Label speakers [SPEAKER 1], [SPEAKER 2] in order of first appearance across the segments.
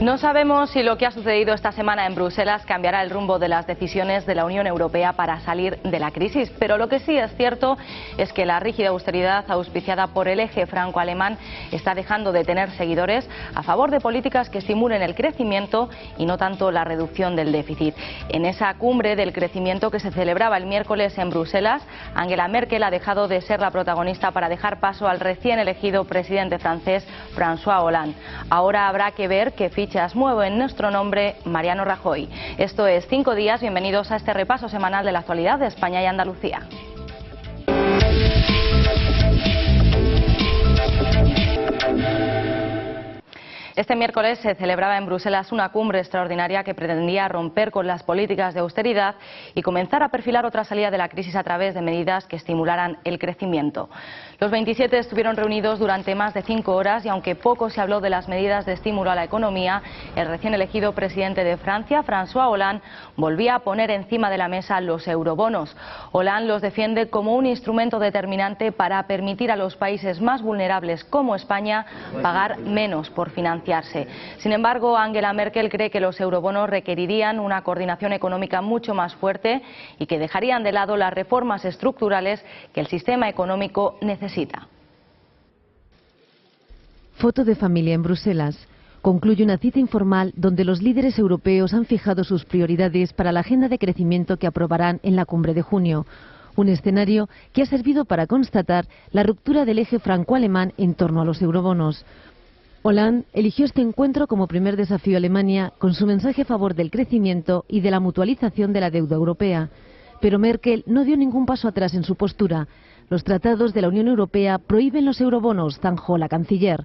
[SPEAKER 1] No sabemos si lo que ha sucedido esta semana en Bruselas cambiará el rumbo de las decisiones de la Unión Europea para salir de la crisis, pero lo que sí es cierto es que la rígida austeridad auspiciada por el eje franco-alemán está dejando de tener seguidores a favor de políticas que estimulen el crecimiento y no tanto la reducción del déficit. En esa cumbre del crecimiento que se celebraba el miércoles en Bruselas, Angela Merkel ha dejado de ser la protagonista para dejar paso al recién elegido presidente francés François Hollande. Ahora habrá que ver qué fichas mueve en nuestro nombre Mariano Rajoy. Esto es 5 días, bienvenidos a este repaso semanal de la actualidad de España y Andalucía. Este miércoles se celebraba en Bruselas una cumbre extraordinaria que pretendía romper con las políticas de austeridad y comenzar a perfilar otra salida de la crisis a través de medidas que estimularan el crecimiento. Los 27 estuvieron reunidos durante más de 5 horas y aunque poco se habló de las medidas de estímulo a la economía, el recién elegido presidente de Francia, François Hollande, volvía a poner encima de la mesa los eurobonos. Hollande los defiende como un instrumento determinante para permitir a los países más vulnerables como España pagar menos por financiarse. Sin embargo, Angela Merkel cree que los eurobonos requerirían una coordinación económica mucho más fuerte y que dejarían de lado las reformas estructurales que el sistema económico necesita.
[SPEAKER 2] Foto de familia en Bruselas. Concluye una cita informal donde los líderes europeos han fijado sus prioridades para la agenda de crecimiento que aprobarán en la cumbre de junio. Un escenario que ha servido para constatar la ruptura del eje franco-alemán en torno a los eurobonos. Hollande eligió este encuentro como primer desafío a Alemania con su mensaje a favor del crecimiento y de la mutualización de la deuda europea. Pero Merkel no dio ningún paso atrás en su postura. Los tratados de la Unión Europea prohíben los eurobonos, zanjó la canciller.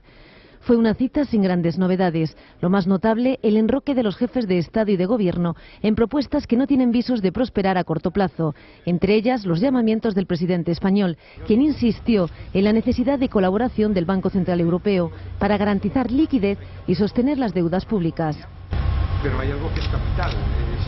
[SPEAKER 2] Fue una cita sin grandes novedades. Lo más notable, el enroque de los jefes de Estado y de Gobierno en propuestas que no tienen visos de prosperar a corto plazo. Entre ellas, los llamamientos del presidente español, quien insistió en la necesidad de colaboración del Banco Central Europeo para garantizar liquidez y sostener las deudas públicas.
[SPEAKER 3] Pero hay algo que es capital.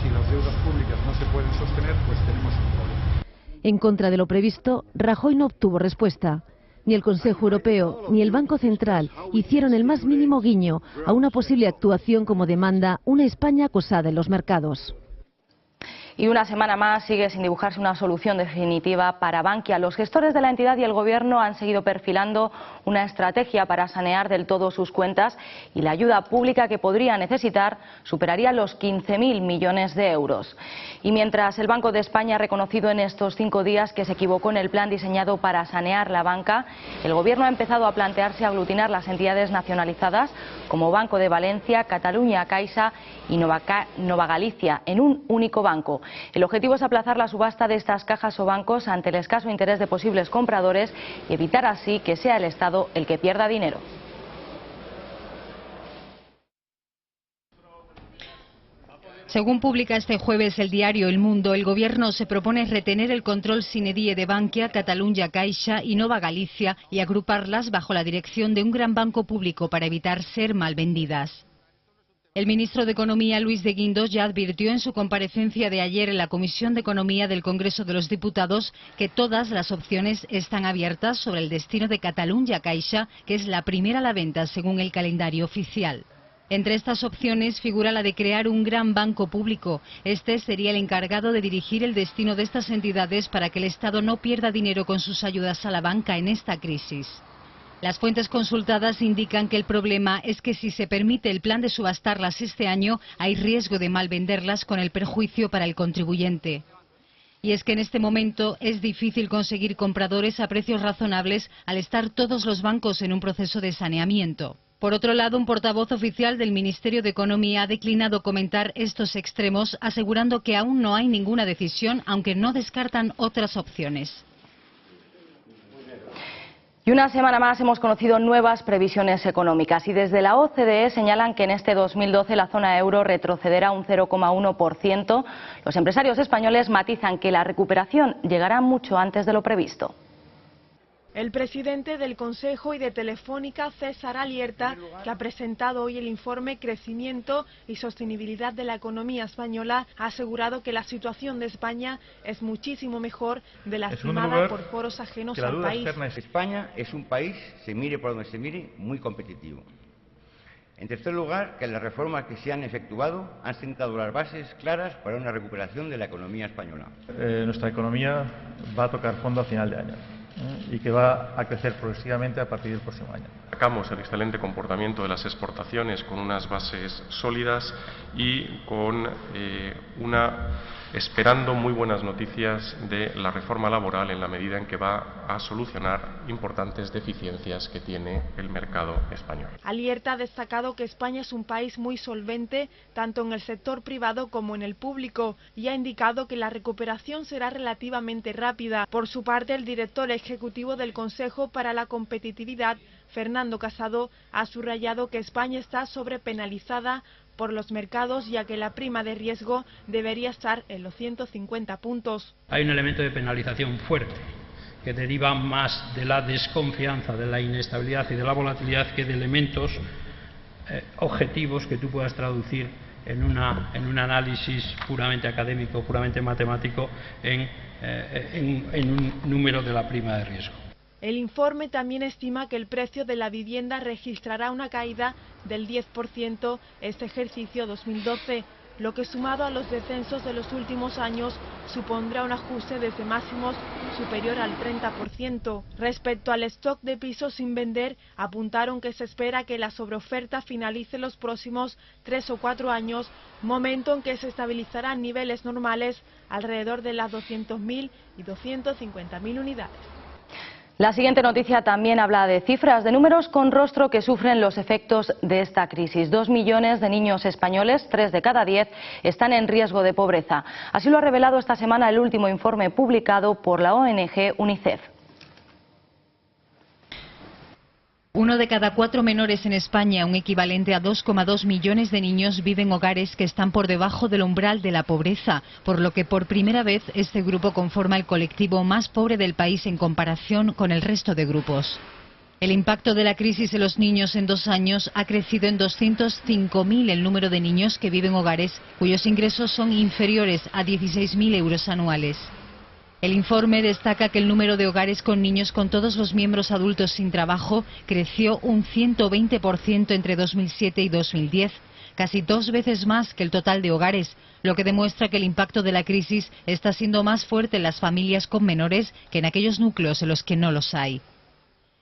[SPEAKER 3] Si las deudas públicas no se pueden sostener, pues tenemos un problema.
[SPEAKER 2] En contra de lo previsto, Rajoy no obtuvo respuesta. Ni el Consejo Europeo ni el Banco Central hicieron el más mínimo guiño a una posible actuación como demanda una España acosada en los mercados.
[SPEAKER 1] Y una semana más sigue sin dibujarse una solución definitiva para Bankia. Los gestores de la entidad y el Gobierno han seguido perfilando una estrategia para sanear del todo sus cuentas y la ayuda pública que podría necesitar superaría los 15.000 millones de euros. Y mientras el Banco de España ha reconocido en estos 5 días que se equivocó en el plan diseñado para sanear la banca, el Gobierno ha empezado a plantearse aglutinar las entidades nacionalizadas como Banco de Valencia, Catalunya Caixa y Nova Galicia en un único banco. El objetivo es aplazar la subasta de estas cajas o bancos ante el escaso interés de posibles compradores y evitar así que sea el Estado el que pierda dinero.
[SPEAKER 4] Según publica este jueves el diario El Mundo, el Gobierno se propone retener el control sine die de Bankia, Catalunya Caixa y Nova Galicia y agruparlas bajo la dirección de un gran banco público para evitar ser mal vendidas. El ministro de Economía, Luis de Guindos, ya advirtió en su comparecencia de ayer en la Comisión de Economía del Congreso de los Diputados que todas las opciones están abiertas sobre el destino de Catalunya Caixa, que es la primera a la venta según el calendario oficial. Entre estas opciones figura la de crear un gran banco público. Este sería el encargado de dirigir el destino de estas entidades para que el Estado no pierda dinero con sus ayudas a la banca en esta crisis. Las fuentes consultadas indican que el problema es que si se permite el plan de subastarlas este año, hay riesgo de mal venderlas con el perjuicio para el contribuyente. Y es que en este momento es difícil conseguir compradores a precios razonables al estar todos los bancos en un proceso de saneamiento. Por otro lado, un portavoz oficial del Ministerio de Economía ha declinado comentar estos extremos, asegurando que aún no hay ninguna decisión, aunque no descartan otras opciones.
[SPEAKER 1] Y una semana más hemos conocido nuevas previsiones económicas y desde la OCDE señalan que en este 2012 la zona euro retrocederá un 0,1%. Los empresarios españoles matizan que la recuperación llegará mucho antes de lo previsto.
[SPEAKER 5] El presidente del Consejo y de Telefónica, César Alierta, que ha presentado hoy el informe Crecimiento y Sostenibilidad de la Economía Española, ha asegurado que la situación de España es muchísimo mejor de la estimada por foros ajenos al país.
[SPEAKER 6] España es un país, se mire por donde se mire, muy competitivo. En tercer lugar, que las reformas que se han efectuado han sentado las bases claras para una recuperación de la economía española.
[SPEAKER 7] Nuestra economía va a tocar fondo a final de año y que va a crecer progresivamente a partir del próximo año.
[SPEAKER 8] Destacamos el excelente comportamiento de las exportaciones con unas bases sólidas y con esperando muy buenas noticias de la reforma laboral en la medida en que va a solucionar importantes deficiencias que tiene el mercado español.
[SPEAKER 5] Alierta ha destacado que España es un país muy solvente, tanto en el sector privado como en el público, y ha indicado que la recuperación será relativamente rápida. Por su parte, el director ejecutivo del Consejo para la Competitividad, Fernando Casado, ha subrayado que España está sobrepenalizada por los mercados, ya que la prima de riesgo debería estar en los 150 puntos.
[SPEAKER 9] Hay un elemento de penalización fuerte que deriva más de la desconfianza, de la inestabilidad y de la volatilidad que de elementos objetivos que tú puedas traducir en un análisis puramente académico, puramente matemático, en un número de la prima de riesgo.
[SPEAKER 5] El informe también estima que el precio de la vivienda registrará una caída del 10% este ejercicio 2012, lo que sumado a los descensos de los últimos años supondrá un ajuste desde máximos superior al 30%. Respecto al stock de pisos sin vender, apuntaron que se espera que la sobreoferta finalice los próximos 3 o 4 años, momento en que se estabilizarán niveles normales alrededor de las 200.000 y 250.000 unidades.
[SPEAKER 1] La siguiente noticia también habla de cifras, de números con rostro que sufren los efectos de esta crisis. 2 millones de niños españoles, 3 de cada 10, están en riesgo de pobreza. Así lo ha revelado esta semana el último informe publicado por la ONG UNICEF.
[SPEAKER 4] 1 de cada 4 menores en España, un equivalente a 2,2 millones de niños, viven en hogares que están por debajo del umbral de la pobreza, por lo que por primera vez este grupo conforma el colectivo más pobre del país en comparación con el resto de grupos. El impacto de la crisis en los niños en 2 años ha crecido en 205.000 el número de niños que viven en hogares cuyos ingresos son inferiores a 16.000 euros anuales. El informe destaca que el número de hogares con niños con todos los miembros adultos sin trabajo creció un 120% entre 2007 y 2010, casi 2 veces más que el total de hogares, lo que demuestra que el impacto de la crisis está siendo más fuerte en las familias con menores que en aquellos núcleos en los que no los hay.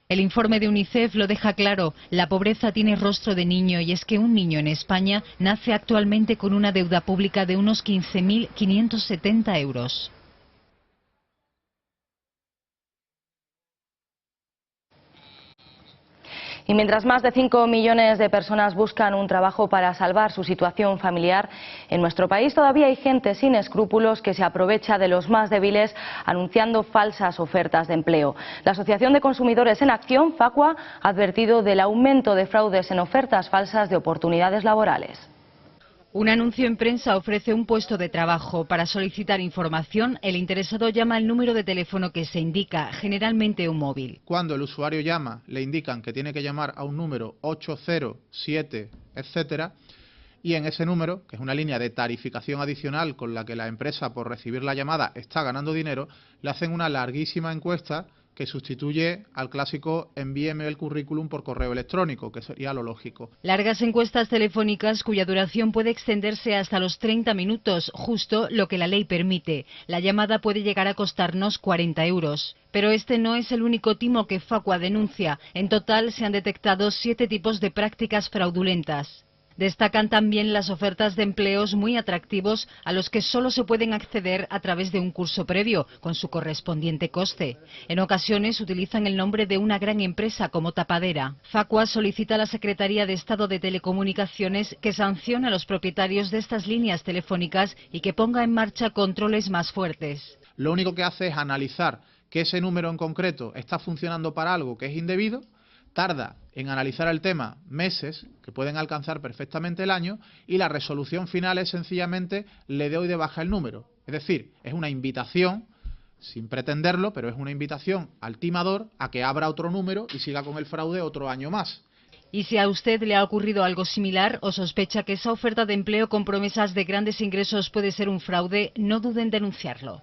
[SPEAKER 4] El informe de UNICEF lo deja claro, la pobreza tiene rostro de niño, y es que un niño en España nace actualmente con una deuda pública de unos 15.570 euros.
[SPEAKER 1] Y mientras más de 5 millones de personas buscan un trabajo para salvar su situación familiar, en nuestro país todavía hay gente sin escrúpulos que se aprovecha de los más débiles anunciando falsas ofertas de empleo. La Asociación de Consumidores en Acción, Facua, ha advertido del aumento de fraudes en ofertas falsas de oportunidades laborales.
[SPEAKER 4] Un anuncio en prensa ofrece un puesto de trabajo. Para solicitar información, el interesado llama al número de teléfono que se indica, generalmente un móvil.
[SPEAKER 10] Cuando el usuario llama, le indican que tiene que llamar a un número 807, etcétera, y en ese número, que es una línea de tarificación adicional con la que la empresa, por recibir la llamada, está ganando dinero, le hacen una larguísima encuesta que sustituye al clásico envíeme el currículum por correo electrónico, que sería lo lógico.
[SPEAKER 4] Largas encuestas telefónicas cuya duración puede extenderse hasta los 30 minutos, justo lo que la ley permite. La llamada puede llegar a costarnos 40 euros. Pero este no es el único timo que Facua denuncia. En total se han detectado 7 tipos de prácticas fraudulentas. Destacan también las ofertas de empleos muy atractivos a los que solo se pueden acceder a través de un curso previo, con su correspondiente coste. En ocasiones utilizan el nombre de una gran empresa como tapadera. Facua solicita a la Secretaría de Estado de Telecomunicaciones que sancione a los propietarios de estas líneas telefónicas y que ponga en marcha controles más fuertes.
[SPEAKER 10] Lo único que hace es analizar que ese número en concreto está funcionando para algo que es indebido, tarda en analizar el tema meses, que pueden alcanzar perfectamente el año, y la resolución final es sencillamente le doy de baja el número. Es decir, es una invitación, sin pretenderlo, pero es una invitación al timador a que abra otro número y siga con el fraude otro año más.
[SPEAKER 4] Y si a usted le ha ocurrido algo similar o sospecha que esa oferta de empleo con promesas de grandes ingresos puede ser un fraude, no dude en denunciarlo.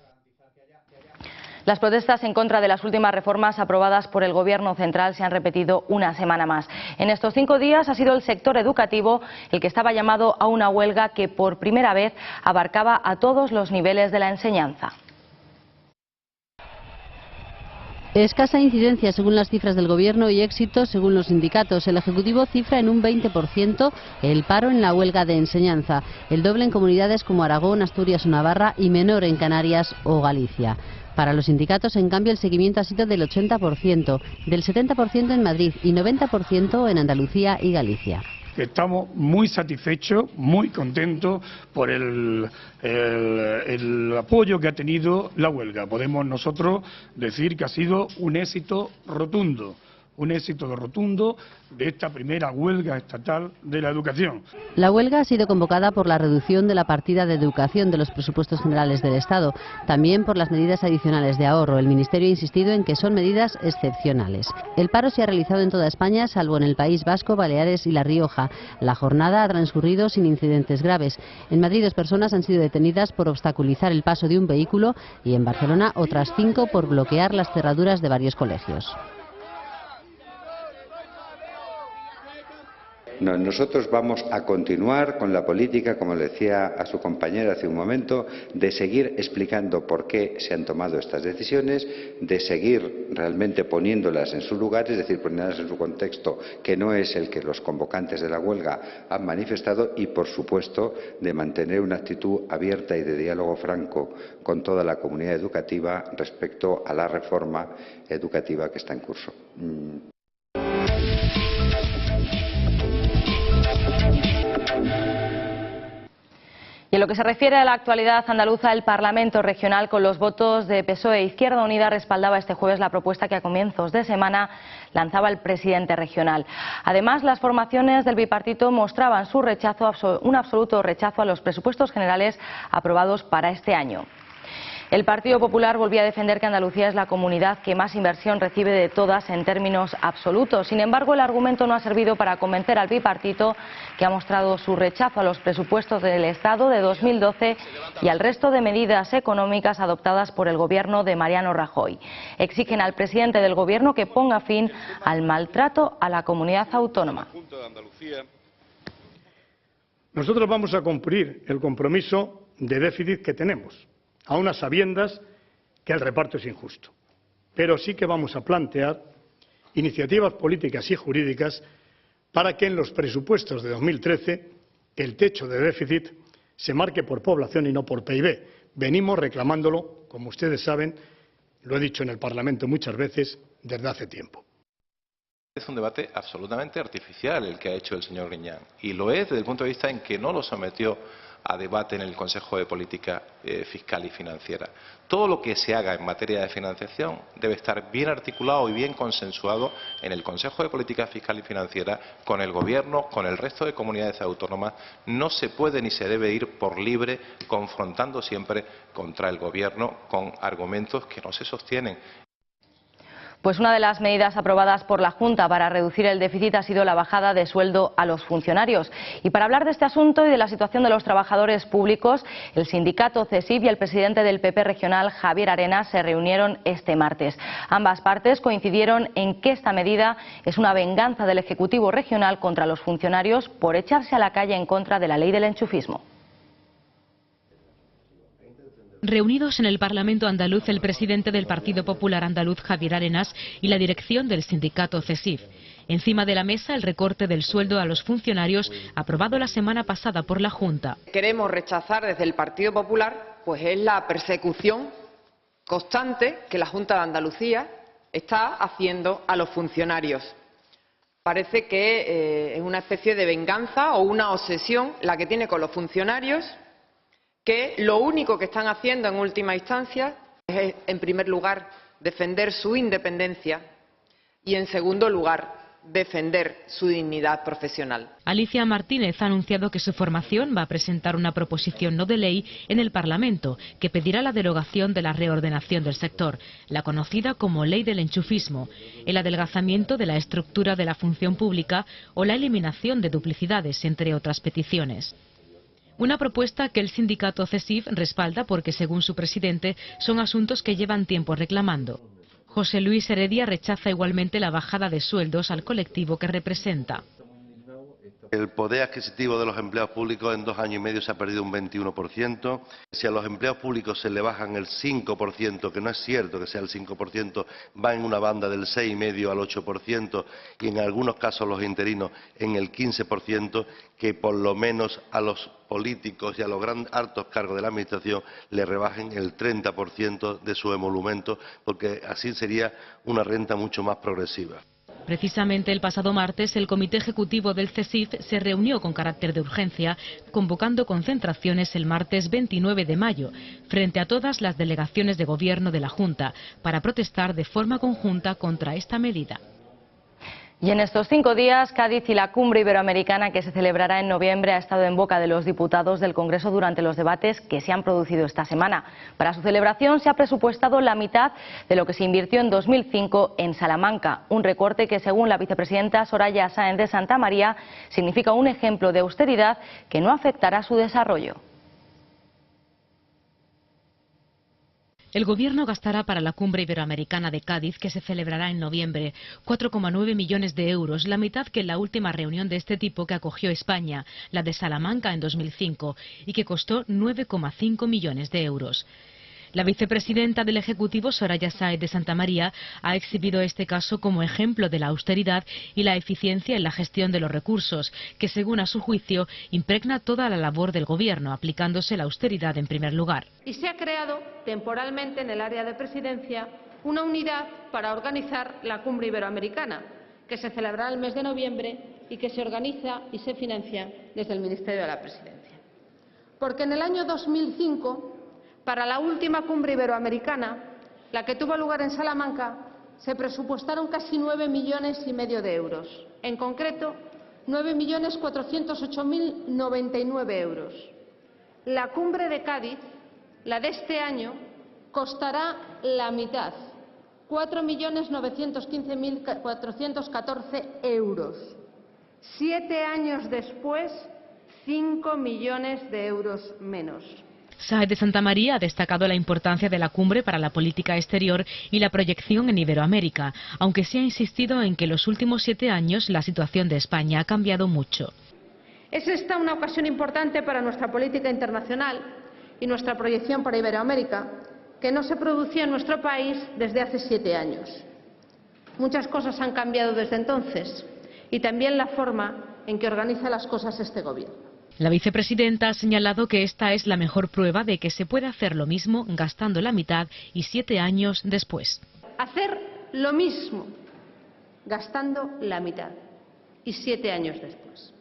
[SPEAKER 1] Las protestas en contra de las últimas reformas aprobadas por el Gobierno central se han repetido una semana más. En estos 5 días ha sido el sector educativo el que estaba llamado a una huelga que por primera vez abarcaba a todos los niveles de la enseñanza.
[SPEAKER 11] Escasa incidencia según las cifras del Gobierno y éxito según los sindicatos. El Ejecutivo cifra en un 20% el paro en la huelga de enseñanza, el doble en comunidades como Aragón, Asturias o Navarra y menor en Canarias o Galicia. Para los sindicatos, en cambio, el seguimiento ha sido del 80%, del 70% en Madrid y 90% en Andalucía y Galicia.
[SPEAKER 12] Estamos muy satisfechos, muy contentos por el apoyo que ha tenido la huelga. Podemos nosotros decir que ha sido un éxito rotundo de esta primera huelga estatal de la educación.
[SPEAKER 11] La huelga ha sido convocada por la reducción de la partida de educación de los presupuestos generales del Estado, también por las medidas adicionales de ahorro. El Ministerio ha insistido en que son medidas excepcionales. El paro se ha realizado en toda España, salvo en el País Vasco, Baleares y La Rioja. La jornada ha transcurrido sin incidentes graves. En Madrid 2 personas han sido detenidas por obstaculizar el paso de un vehículo y en Barcelona otras 5 por bloquear las cerraduras de varios colegios.
[SPEAKER 13] Nosotros vamos a continuar con la política, como le decía a su compañera hace un momento, de seguir explicando por qué se han tomado estas decisiones, de seguir realmente poniéndolas en su lugar, es decir, poniéndolas en su contexto, que no es el que los convocantes de la huelga han manifestado, y, por supuesto, de mantener una actitud abierta y de diálogo franco con toda la comunidad educativa respecto a la reforma educativa que está en curso.
[SPEAKER 1] Y en lo que se refiere a la actualidad andaluza, el Parlamento Regional, con los votos de PSOE e Izquierda Unida, respaldaba este jueves la propuesta que a comienzos de semana lanzaba el presidente regional. Además, las formaciones del bipartito mostraban su rechazo, un absoluto rechazo a los presupuestos generales aprobados para este año. El Partido Popular volvía a defender que Andalucía es la comunidad que más inversión recibe de todas en términos absolutos. Sin embargo, el argumento no ha servido para convencer al bipartito, que ha mostrado su rechazo a los presupuestos del Estado de 2012 y al resto de medidas económicas adoptadas por el Gobierno de Mariano Rajoy. Exigen al presidente del Gobierno que ponga fin al maltrato a la comunidad autónoma.
[SPEAKER 12] Nosotros vamos a cumplir el compromiso de déficit que tenemos, a unas sabiendas que el reparto es injusto. Pero sí que vamos a plantear iniciativas políticas y jurídicas para que en los presupuestos de 2013 el techo de déficit se marque por población y no por PIB. Venimos reclamándolo, como ustedes saben, lo he dicho en el Parlamento muchas veces, desde hace tiempo.
[SPEAKER 14] Es un debate absolutamente artificial el que ha hecho el señor Griñán, y lo es desde el punto de vista en que no lo sometió a debate en el Consejo de Política Fiscal y Financiera. Todo lo que se haga en materia de financiación debe estar bien articulado y bien consensuado en el Consejo de Política Fiscal y Financiera, con el Gobierno, con el resto de comunidades autónomas. No se puede ni se debe ir por libre, confrontando siempre contra el Gobierno con argumentos que no se sostienen.
[SPEAKER 1] Pues una de las medidas aprobadas por la Junta para reducir el déficit ha sido la bajada de sueldo a los funcionarios. Y para hablar de este asunto y de la situación de los trabajadores públicos, el sindicato CESIF y el presidente del PP regional, Javier Arenas, se reunieron este martes. Ambas partes coincidieron en que esta medida es una venganza del Ejecutivo regional contra los funcionarios por echarse a la calle en contra de la ley del enchufismo.
[SPEAKER 4] Reunidos en el Parlamento andaluz, el presidente del Partido Popular andaluz, Javier Arenas, y la dirección del sindicato CESIF. Encima de la mesa, el recorte del sueldo a los funcionarios, aprobado la semana pasada por la Junta.
[SPEAKER 15] Queremos rechazar desde el Partido Popular, pues es la persecución constante que la Junta de Andalucía está haciendo a los funcionarios. Parece que es una especie de venganza o una obsesión la que tiene con los funcionarios, que lo único que están haciendo en última instancia es, en primer lugar, defender su independencia y, en segundo lugar, defender su dignidad profesional.
[SPEAKER 4] Alicia Martínez ha anunciado que su formación va a presentar una proposición no de ley en el Parlamento que pedirá la derogación de la reordenación del sector, la conocida como Ley del Enchufismo, el adelgazamiento de la estructura de la función pública o la eliminación de duplicidades, entre otras peticiones.
[SPEAKER 16] Una propuesta que el sindicato CESIF respalda porque, según su presidente, son asuntos que llevan tiempo reclamando. José Luis Heredia rechaza igualmente la bajada de sueldos al colectivo que representa.
[SPEAKER 17] El poder adquisitivo de los empleados públicos en 2 años y medio se ha perdido un 21%. Si a los empleados públicos se le bajan el 5%, que no es cierto que sea el 5%, va en una banda del 6,5 al 8% y en algunos casos los interinos en el 15%, que por lo menos a los políticos y a los altos cargos de la Administración le rebajen el 30% de su emolumento, porque así sería una renta mucho más progresiva.
[SPEAKER 16] Precisamente el pasado martes, el Comité Ejecutivo del CESIF se reunió con carácter de urgencia, convocando concentraciones el martes 29 de mayo, frente a todas las delegaciones de gobierno de la Junta, para protestar de forma conjunta contra esta medida.
[SPEAKER 1] Y en estos 5 días, Cádiz y la cumbre iberoamericana que se celebrará en noviembre ha estado en boca de los diputados del Congreso durante los debates que se han producido esta semana. Para su celebración se ha presupuestado la mitad de lo que se invirtió en 2005 en Salamanca, un recorte que, según la vicepresidenta Soraya Sáenz de Santamaría, significa un ejemplo de austeridad que no afectará su desarrollo.
[SPEAKER 16] El Gobierno gastará para la cumbre iberoamericana de Cádiz, que se celebrará en noviembre, 4,9 millones de euros, la mitad que en la última reunión de este tipo que acogió España, la de Salamanca en 2005, y que costó 9,5 millones de euros. La vicepresidenta del Ejecutivo, Soraya Sáenz de Santamaría, ha exhibido este caso como ejemplo de la austeridad y la eficiencia en la gestión de los recursos, que, según a su juicio, impregna toda la labor del Gobierno, aplicándose la austeridad en primer lugar.
[SPEAKER 18] Y se ha creado temporalmente en el área de presidencia una unidad para organizar la cumbre iberoamericana, que se celebrará el mes de noviembre y que se organiza y se financia desde el Ministerio de la Presidencia. Porque en el año 2005, para la última cumbre iberoamericana, la que tuvo lugar en Salamanca, se presupuestaron casi 9,5 millones de euros. En concreto, 9.408.099 euros. La cumbre de Cádiz, la de este año, costará la mitad, 4.915.414 euros. 7 años después, 5 millones de euros menos.
[SPEAKER 16] Sáenz de Santamaría ha destacado la importancia de la cumbre para la política exterior y la proyección en Iberoamérica, aunque sí ha insistido en que en los últimos 7 años la situación de España ha cambiado mucho.
[SPEAKER 18] Es esta una ocasión importante para nuestra política internacional y nuestra proyección para Iberoamérica, que no se producía en nuestro país desde hace 7 años. Muchas cosas han cambiado desde entonces y también la forma en que organiza las cosas este Gobierno.
[SPEAKER 16] La vicepresidenta ha señalado que esta es la mejor prueba de que se puede hacer lo mismo gastando la mitad y 7 años después.
[SPEAKER 18] Hacer lo mismo gastando la mitad y 7 años después.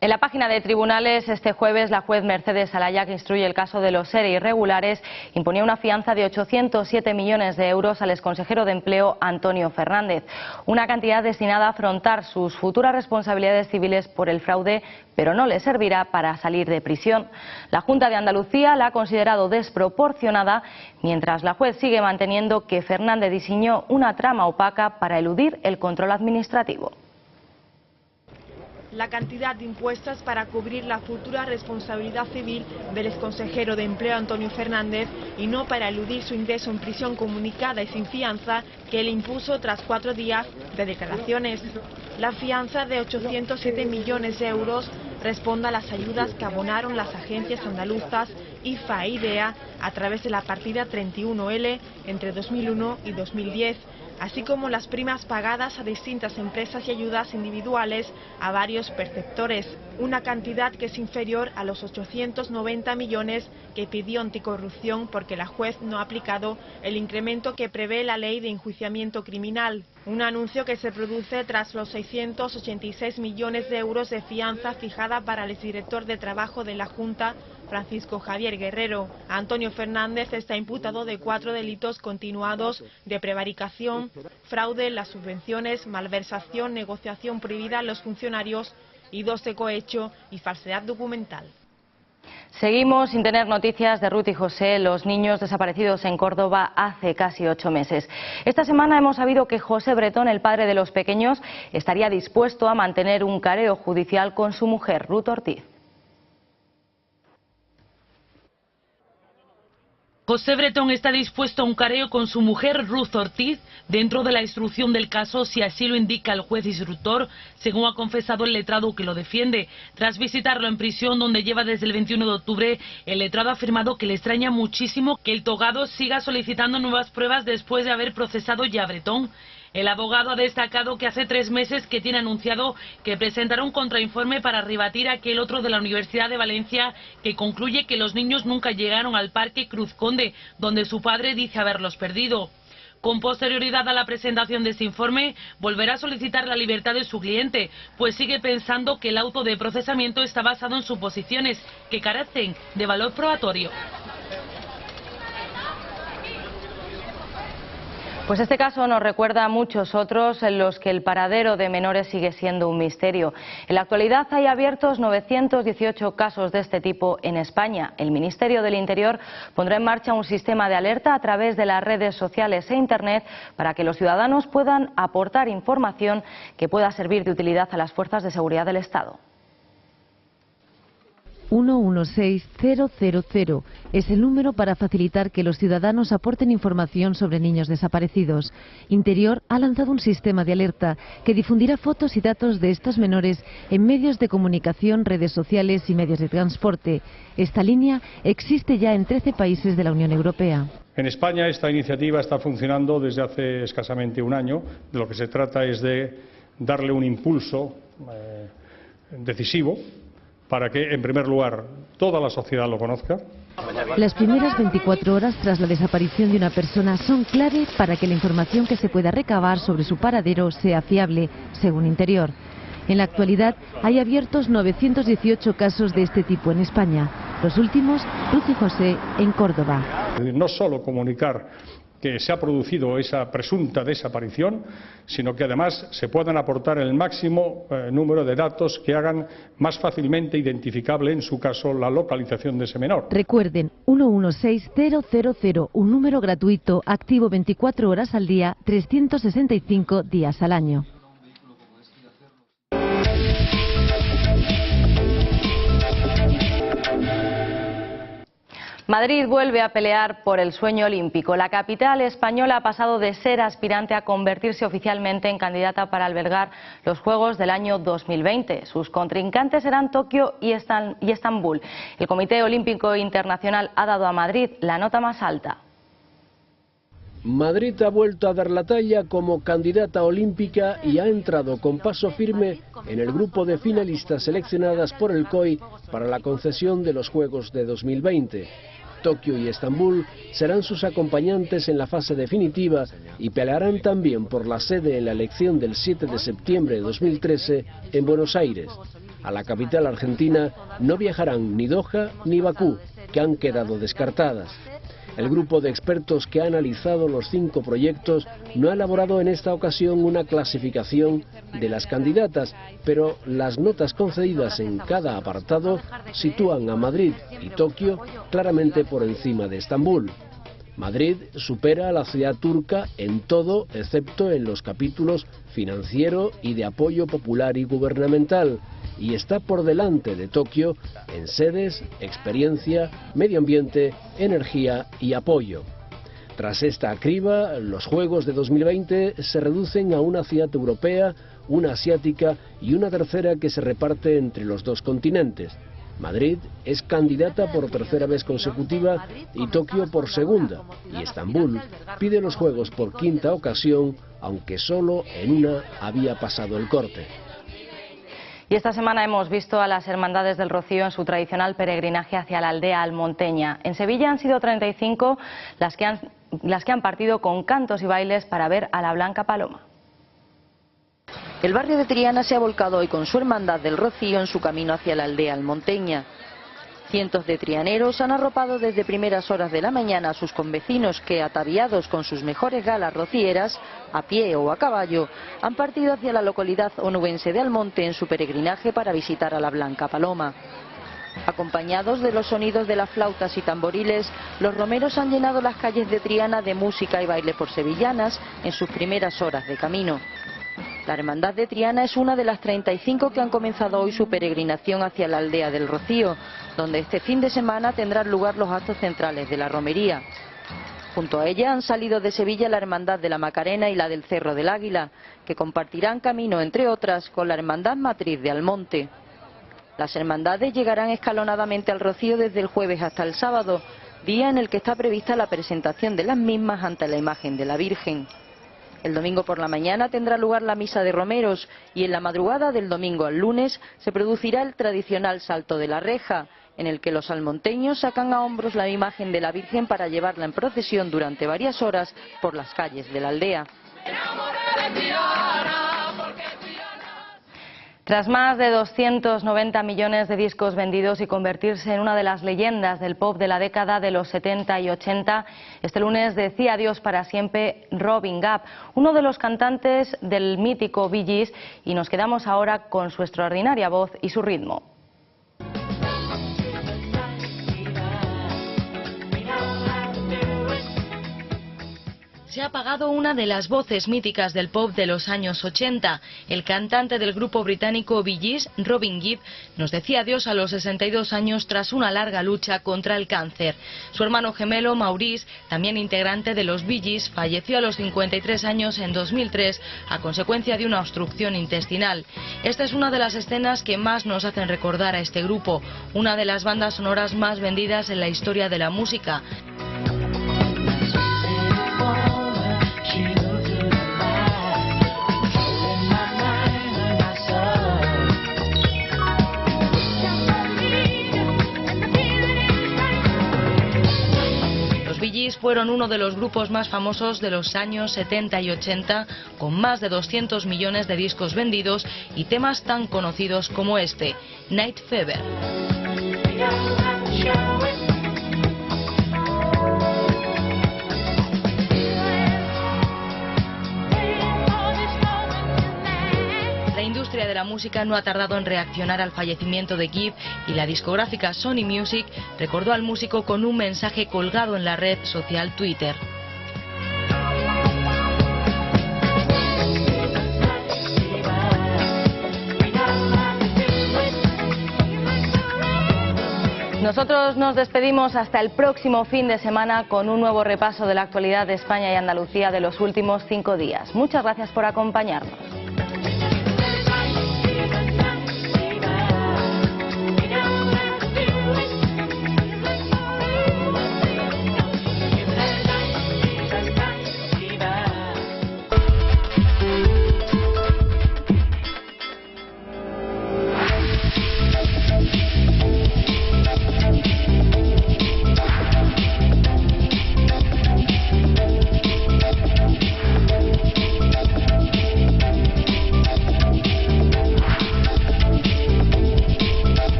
[SPEAKER 1] En la página de tribunales, este jueves, la juez Mercedes Alaya, que instruye el caso de los ERE irregulares, imponía una fianza de 807 millones de euros al exconsejero de Empleo Antonio Fernández, una cantidad destinada a afrontar sus futuras responsabilidades civiles por el fraude, pero no le servirá para salir de prisión. La Junta de Andalucía la ha considerado desproporcionada, mientras la juez sigue manteniendo que Fernández diseñó una trama opaca para eludir el control administrativo.
[SPEAKER 5] La cantidad de impuestos para cubrir la futura responsabilidad civil del exconsejero de Empleo Antonio Fernández y no para eludir su ingreso en prisión comunicada y sin fianza que le impuso tras 4 días de declaraciones. La fianza de 807 millones de euros responde a las ayudas que abonaron las agencias andaluzas IFA e IDEA a través de la partida 31L entre 2001 y 2010. Así como las primas pagadas a distintas empresas y ayudas individuales a varios perceptores, una cantidad que es inferior a los 890 millones que pidió Anticorrupción porque la juez no ha aplicado el incremento que prevé la ley de enjuiciamiento criminal. Un anuncio que se produce tras los 686 millones de euros de fianza fijada para el exdirector de Trabajo de la Junta, Francisco Javier Guerrero. Antonio Fernández está imputado de 4 delitos continuados de prevaricación, fraude en las subvenciones, malversación, negociación prohibida a los funcionarios y 2 de cohecho y falsedad documental.
[SPEAKER 1] Seguimos sin tener noticias de Ruth y José, los niños desaparecidos en Córdoba hace casi 8 meses. Esta semana hemos sabido que José Bretón, el padre de los pequeños, estaría dispuesto a mantener un careo judicial con su mujer, Ruth Ortiz.
[SPEAKER 19] José Bretón está dispuesto a un careo con su mujer Ruth Ortiz dentro de la instrucción del caso, si así lo indica el juez instructor, según ha confesado el letrado que lo defiende. Tras visitarlo en prisión, donde lleva desde el 21 de octubre, el letrado ha afirmado que le extraña muchísimo que el togado siga solicitando nuevas pruebas después de haber procesado ya a Bretón. El abogado ha destacado que hace 3 meses que tiene anunciado que presentará un contrainforme para rebatir aquel otro de la Universidad de Valencia que concluye que los niños nunca llegaron al Parque Cruz Conde, donde su padre dice haberlos perdido. Con posterioridad a la presentación de este informe, volverá a solicitar la libertad de su cliente, pues sigue pensando que el auto de procesamiento está basado en suposiciones que carecen de valor probatorio.
[SPEAKER 1] Pues este caso nos recuerda a muchos otros en los que el paradero de menores sigue siendo un misterio. En la actualidad hay abiertos 918 casos de este tipo en España. El Ministerio del Interior pondrá en marcha un sistema de alerta a través de las redes sociales e Internet para que los ciudadanos puedan aportar información que pueda servir de utilidad a las fuerzas de seguridad del Estado.
[SPEAKER 2] 116000 es el número para facilitar que los ciudadanos aporten información sobre niños desaparecidos. Interior ha lanzado un sistema de alerta que difundirá fotos y datos de estos menores en medios de comunicación, redes sociales y medios de transporte. Esta línea existe ya en 13 países de la Unión Europea.
[SPEAKER 12] En España esta iniciativa está funcionando desde hace escasamente un año. De lo que se trata es de darle un impulso decisivo para que, en primer lugar, toda la sociedad lo conozca.
[SPEAKER 2] Las primeras 24 horas tras la desaparición de una persona son clave para que la información que se pueda recabar sobre su paradero sea fiable, según Interior. En la actualidad hay abiertos 918 casos de este tipo en España. Los últimos, Ruth y José, en Córdoba.
[SPEAKER 12] No solo comunicar que se ha producido esa presunta desaparición, sino que además se puedan aportar el máximo número de datos que hagan más fácilmente identificable, en su caso, la localización de ese menor.
[SPEAKER 2] Recuerden, 116000, un número gratuito, activo 24 horas al día, 365 días al año.
[SPEAKER 1] Madrid vuelve a pelear por el sueño olímpico. La capital española ha pasado de ser aspirante a convertirse oficialmente en candidata para albergar los Juegos del año 2020. Sus contrincantes serán Tokio y Estambul. El Comité Olímpico Internacional ha dado a Madrid la nota más alta.
[SPEAKER 20] Madrid ha vuelto a dar la talla como candidata olímpica y ha entrado con paso firme en el grupo de finalistas seleccionadas por el COI para la concesión de los Juegos de 2020. Tokio y Estambul serán sus acompañantes en la fase definitiva y pelearán también por la sede en la elección del 7 de septiembre de 2013 en Buenos Aires. A la capital argentina no viajarán ni Doha ni Bakú, que han quedado descartadas. El grupo de expertos que ha analizado los 5 proyectos no ha elaborado en esta ocasión una clasificación de las candidatas, pero las notas concedidas en cada apartado sitúan a Madrid y Tokio claramente por encima de Estambul. Madrid supera a la ciudad turca en todo, excepto en los capítulos financiero y de apoyo popular y gubernamental, y está por delante de Tokio en sedes, experiencia, medio ambiente, energía y apoyo. Tras esta criba, los Juegos de 2020 se reducen a una ciudad europea, una asiática y una tercera que se reparte entre los 2 continentes. Madrid es candidata por 3ª vez consecutiva y Tokio por 2ª, y Estambul pide los Juegos por 5ª ocasión, aunque solo en una había pasado el corte.
[SPEAKER 1] Y esta semana hemos visto a las Hermandades del Rocío en su tradicional peregrinaje hacia la aldea almonteña. En Sevilla han sido 35 las que han partido con cantos y bailes para ver a la Blanca Paloma.
[SPEAKER 21] El barrio de Triana se ha volcado hoy con su Hermandad del Rocío en su camino hacia la aldea almonteña. Cientos de trianeros han arropado desde primeras horas de la mañana a sus convecinos que, ataviados con sus mejores galas rocieras, a pie o a caballo, han partido hacia la localidad onubense de Almonte en su peregrinaje para visitar a la Blanca Paloma. Acompañados de los sonidos de las flautas y tamboriles, los romeros han llenado las calles de Triana de música y baile por sevillanas en sus primeras horas de camino. La Hermandad de Triana es una de las 35 que han comenzado hoy su peregrinación hacia la aldea del Rocío, donde este fin de semana tendrán lugar los actos centrales de la romería. Junto a ella han salido de Sevilla la Hermandad de la Macarena y la del Cerro del Águila, que compartirán camino, entre otras, con la Hermandad Matriz de Almonte. Las hermandades llegarán escalonadamente al Rocío desde el jueves hasta el sábado, día en el que está prevista la presentación de las mismas ante la imagen de la Virgen. El domingo por la mañana tendrá lugar la misa de romeros y en la madrugada del domingo al lunes se producirá el tradicional salto de la reja, en el que los almonteños sacan a hombros la imagen de la Virgen para llevarla en procesión durante varias horas por las calles de la aldea.
[SPEAKER 1] Tras más de 290 millones de discos vendidos y convertirse en una de las leyendas del pop de la década de los 70 y 80, este lunes decía adiós para siempre Robin Gibb, uno de los cantantes del mítico Bee Gees, y nos quedamos ahora con su extraordinaria voz y su ritmo. Se ha apagado una de las voces míticas del pop de los años 80. El cantante del grupo británico Bee Gees, Robin Gibb, nos decía adiós a los 62 años tras una larga lucha contra el cáncer. Su hermano gemelo, Maurice, también integrante de los Bee Gees, falleció a los 53 años en 2003 a consecuencia de una obstrucción intestinal. Esta es una de las escenas que más nos hacen recordar a este grupo, una de las bandas sonoras más vendidas en la historia de la música. Fueron uno de los grupos más famosos de los años 70 y 80, con más de 200 millones de discos vendidos y temas tan conocidos como este, Night Fever. La industria de la música no ha tardado en reaccionar al fallecimiento de Gibb y la discográfica Sony Music recordó al músico con un mensaje colgado en la red social Twitter. Nosotros nos despedimos hasta el próximo fin de semana con un nuevo repaso de la actualidad de España y Andalucía de los últimos 5 días. Muchas gracias por acompañarnos.